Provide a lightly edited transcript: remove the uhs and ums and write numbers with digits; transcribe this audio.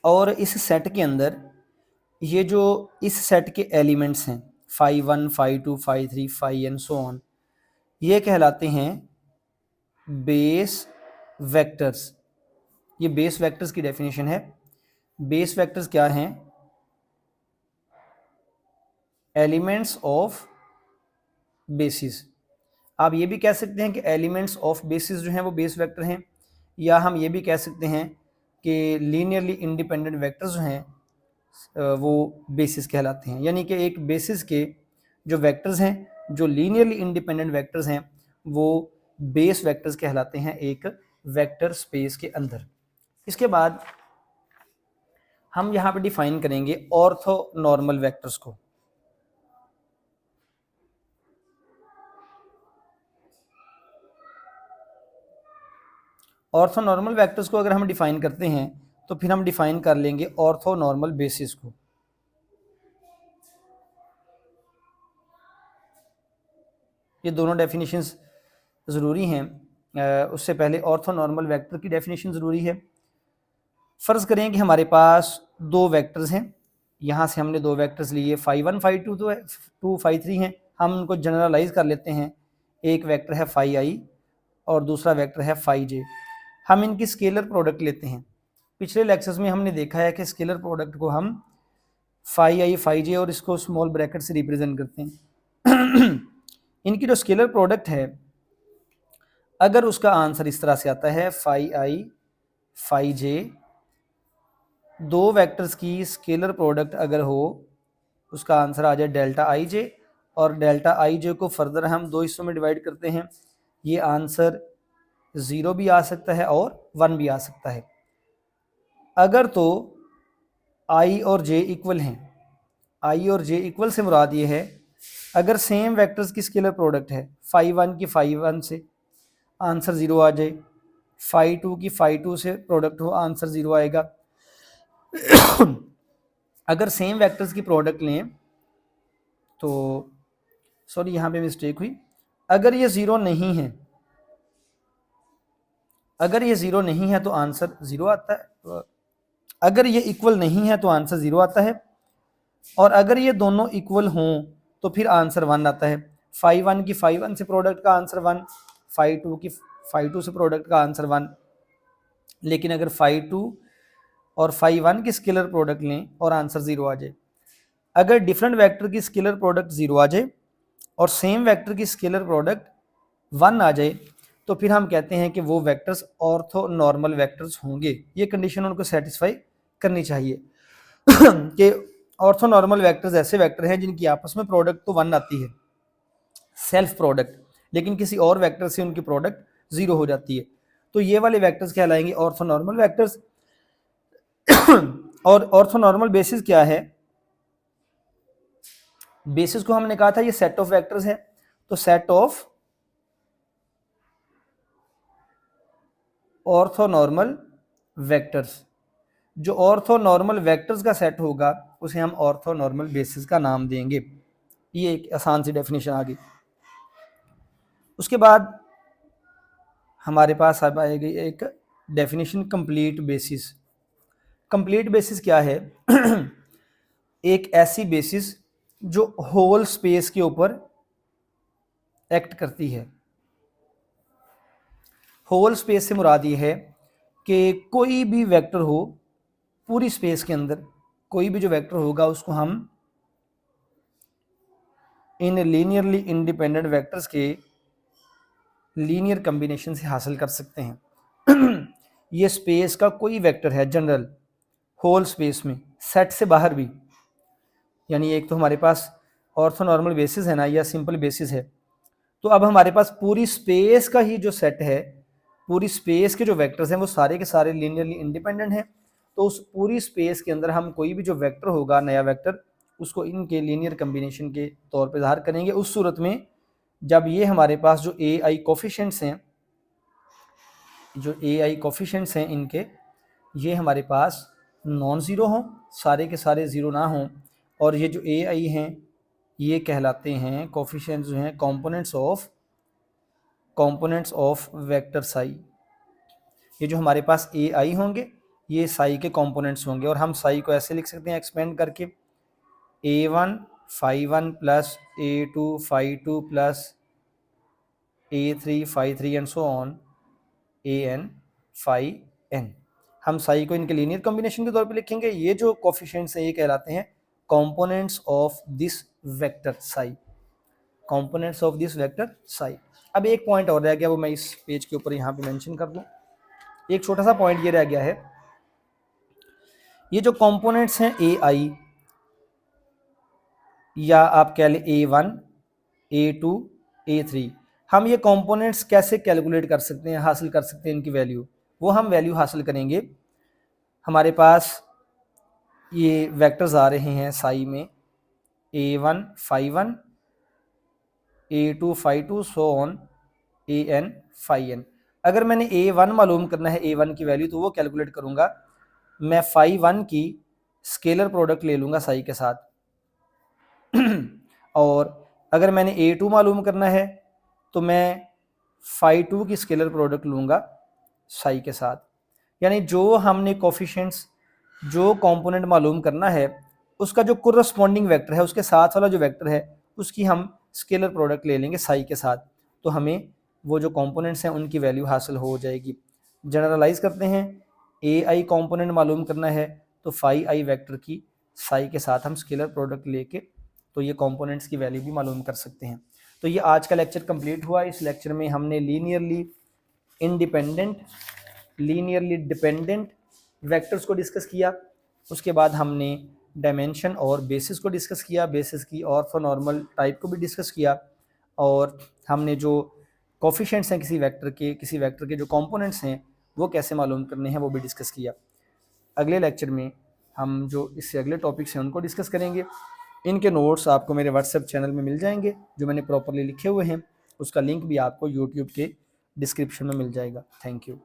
और इस सेट के अंदर ये जो इस सेट के एलिमेंट्स हैं phi 1, phi 2, phi 3, phi n so on, ये कहलाते हैं बेस वेक्टर्स। ये बेस वेक्टर्स की डेफिनेशन है। बेस वेक्टर्स क्या हैं? Elements of basis. आप ये भी कह सकते हैं कि एलिमेंट्स ऑफ बेसिस जो हैं वो बेस वेक्टर हैं, या हम ये भी कह सकते हैं कि लीनियरली इंडिपेंडेंट वेक्टर्स जो हैं वो बेसिस कहलाते हैं। यानी कि एक बेसिस के जो वेक्टर्स हैं, जो लीनियरली इंडिपेंडेंट वेक्टर्स हैं, वो बेस वेक्टर्स कहलाते हैं एक वेक्टर स्पेस के अंदर। इसके बाद हम यहाँ पे डिफाइन करेंगे ऑर्थोनॉर्मल वेक्टर्स को। ऑर्थोनॉर्मल वेक्टर्स को अगर हम डिफाइन करते हैं तो फिर हम डिफाइन कर लेंगे ऑर्थोनॉर्मल बेसिस को। ये दोनों डेफिनेशंस ज़रूरी हैं। उससे पहले ऑर्थोनॉर्मल वेक्टर की डेफिनेशन ज़रूरी है। फ़र्ज़ करें कि हमारे पास दो वेक्टर्स हैं, यहाँ से हमने दो वेक्टर्स लिए, फाई 1 फाई 2 तो 2 फाई 3 हैं। हम उनको जनरलाइज कर लेते हैं। एक वेक्टर है फाई आई और दूसरा वेक्टर है फाई जे। हम इनकी स्केलर प्रोडक्ट लेते हैं। पिछले लेक्चर्स में हमने देखा है कि स्केलर प्रोडक्ट को हम फाई आई फाई जे और इसको स्मॉल ब्रैकेट से रिप्रेजेंट करते हैं। इनकी जो स्केलर प्रोडक्ट है, अगर उसका आंसर इस तरह से आता है फाई आई फाई जे, दो वेक्टर्स की स्केलर प्रोडक्ट अगर हो, उसका आंसर आ जाए डेल्टा आई जे, और डेल्टा आई जे को फर्दर हम दो हिस्सों में डिवाइड करते हैं, ये आंसर 0 भी आ सकता है और 1 भी आ सकता है। अगर तो आई और जे इक्वल हैं, आई और जे इक्वल से मुराद ये है अगर सेम वेक्टर्स की स्केलर प्रोडक्ट है, फाई 1 की फाई 1 से आंसर 0 आ जाए, फाई 2 की फाई 2 से प्रोडक्ट हो, आंसर 0 आएगा। अगर सेम वेक्टर्स की प्रोडक्ट लें तो, सॉरी यहाँ पे मिस्टेक हुई, अगर ये 0 नहीं है, अगर ये 0 नहीं है तो आंसर 0 आता है। अगर ये इक्वल नहीं है तो आंसर 0 आता है, और अगर ये दोनों इक्वल हों तो फिर आंसर 1 आता है। फाई 1 की फाई 1 से प्रोडक्ट का आंसर 1, फाई 2 की फाई 2 से प्रोडक्ट का आंसर 1। लेकिन अगर फाई 2 और फाई 1 की स्केलर प्रोडक्ट लें और आंसर 0 आ जाए, अगर डिफरेंट वेक्टर की स्केलर प्रोडक्ट 0 आ जाए और सेम वेक्टर की स्केलर प्रोडक्ट 1 आ जाए, तो फिर हम कहते हैं कि वो वेक्टर्स ऑर्थोनॉर्मल वेक्टर्स होंगे। ये कंडीशन उनको सेटिस्फाई करनी चाहिए कि ऑर्थोनॉर्मल वेक्टर्स ऐसे वेक्टर हैं जिनकी आपस में प्रोडक्ट तो 1 आती है, सेल्फ प्रोडक्ट, लेकिन किसी और वेक्टर से उनकी प्रोडक्ट 0 हो जाती है, तो ये वाले वेक्टर्स कहलाएंगे ऑर्थोनॉर्मल वेक्टर्स। और ऑर्थोनॉर्मल बेसिस क्या है? बेसिस को हमने कहा था ये सेट ऑफ वेक्टर्स है, तो सेट ऑफ ऑर्थोनॉर्मल वेक्टर्स, जो ऑर्थोनॉर्मल वेक्टर्स का सेट होगा उसे हम ऑर्थोनॉर्मल बेसिस का नाम देंगे। ये एक आसान सी डेफिनेशन आ गई। उसके बाद हमारे पास अब आएगी एक definition complete basis. Complete basis क्या है? एक ऐसी बेसिस जो होल स्पेस के ऊपर एक्ट करती है। होल स्पेस से मुराद ये है कि कोई भी वेक्टर हो पूरी स्पेस के अंदर, कोई भी जो वेक्टर होगा उसको हम इन लीनियरली इंडिपेंडेंट वेक्टर्स के लीनियर कम्बिनेशन से हासिल कर सकते हैं। ये स्पेस का कोई वेक्टर है जनरल, होल स्पेस में, सेट से बाहर भी, यानी एक तो हमारे पास ऑर्थोनॉर्मल बेसिस है ना, या सिंपल बेसिस है, तो अब हमारे पास पूरी स्पेस का ही जो सेट है, पूरी स्पेस के जो वेक्टर्स हैं वो सारे के सारे लीनियरली इंडिपेंडेंट हैं। तो उस पूरी स्पेस के अंदर हम कोई भी जो वेक्टर होगा, नया वेक्टर, उसको इनके लीनियर कम्बिनेशन के तौर पे ज़ाहिर करेंगे उस सूरत में जब ये हमारे पास जो ए आई कोफिशेंट्स हैं, जो ए आई कोफिशेंट्स हैं इनके, ये हमारे पास नॉन ज़ीरो हों, सारे के सारे ज़ीरो ना हों, और ये जो ए आई हैं ये कहलाते हैं कोफिशेंट्स जो हैं कॉम्पोनेंट्स ऑफ वेक्टर साई। ये जो हमारे पास ए आई होंगे ये साई के कंपोनेंट्स होंगे और हम साई को ऐसे लिख सकते हैं एक्सपेंड करके A1 phi1 plus A2 phi2 plus A3 phi3 and so on AN phi n। हम साई को इनके लीनियर कॉम्बिनेशन के तौर पे लिखेंगे। ये जो कोफिशिएंट्स हैं ये कहलाते हैं components of this vector Sai, components of this vector Sai. अब एक पॉइंट और रह गया, वो मैं इस पेज के ऊपर यहाँ पे मेंशन कर दूं। एक छोटा सा पॉइंट ये रह गया है, ये जो कंपोनेंट्स हैं AI या आप कह लें A1 A2 A3, हम ये कंपोनेंट्स कैसे कैलकुलेट कर सकते हैं, हासिल कर सकते हैं इनकी वैल्यू? वो हम वैल्यू हासिल करेंगे, हमारे पास ये वेक्टर्स आ रहे हैं साई में A1 phi1 A2 phi2 so on AN phi n। अगर मैंने A1 मालूम करना है, A1 की वैल्यू, तो वो कैलकुलेट करूंगा मैं phi1 की स्केलर प्रोडक्ट ले लूंगा साई के साथ और अगर मैंने A2 मालूम करना है तो मैं phi2 की स्केलर प्रोडक्ट लूंगा साई के साथ। यानी जो हमने कोफिशिएंट्स, जो कंपोनेंट मालूम करना है, उसका जो कोरस्पॉन्डिंग वेक्टर है, उसके साथ वाला जो वेक्टर है, उसकी हम स्केलर प्रोडक्ट ले लेंगे साई के साथ, तो हमें वो जो कंपोनेंट्स हैं उनकी वैल्यू हासिल हो जाएगी। जनरलाइज करते हैं, AI कंपोनेंट मालूम करना है तो phi i वेक्टर की साई के साथ हम स्केलर प्रोडक्ट लेके तो ये कंपोनेंट्स की वैल्यू भी मालूम कर सकते हैं। तो ये आज का लेक्चर कंप्लीट हुआ। इस लेक्चर में हमने linearly independent, linearly dependent vectors को डिस्कस किया। उसके बाद हमने डायमेंशन और बेसिस को डिस्कस किया, बेसिस की ऑर्थोनॉर्मल टाइप को भी डिस्कस किया, और हमने जो कोफिशिएंट्स हैं किसी वेक्टर के जो कंपोनेंट्स हैं वो कैसे मालूम करने हैं वो भी डिस्कस किया। अगले लेक्चर में हम जो इससे अगले टॉपिक्स हैं उनको डिस्कस करेंगे। इनके नोट्स आपको मेरे व्हाट्सएप चैनल में मिल जाएंगे जो मैंने प्रॉपरली लिखे हुए हैं, उसका लिंक भी आपको यूट्यूब के डिस्क्रिप्शन में मिल जाएगा। Thank you.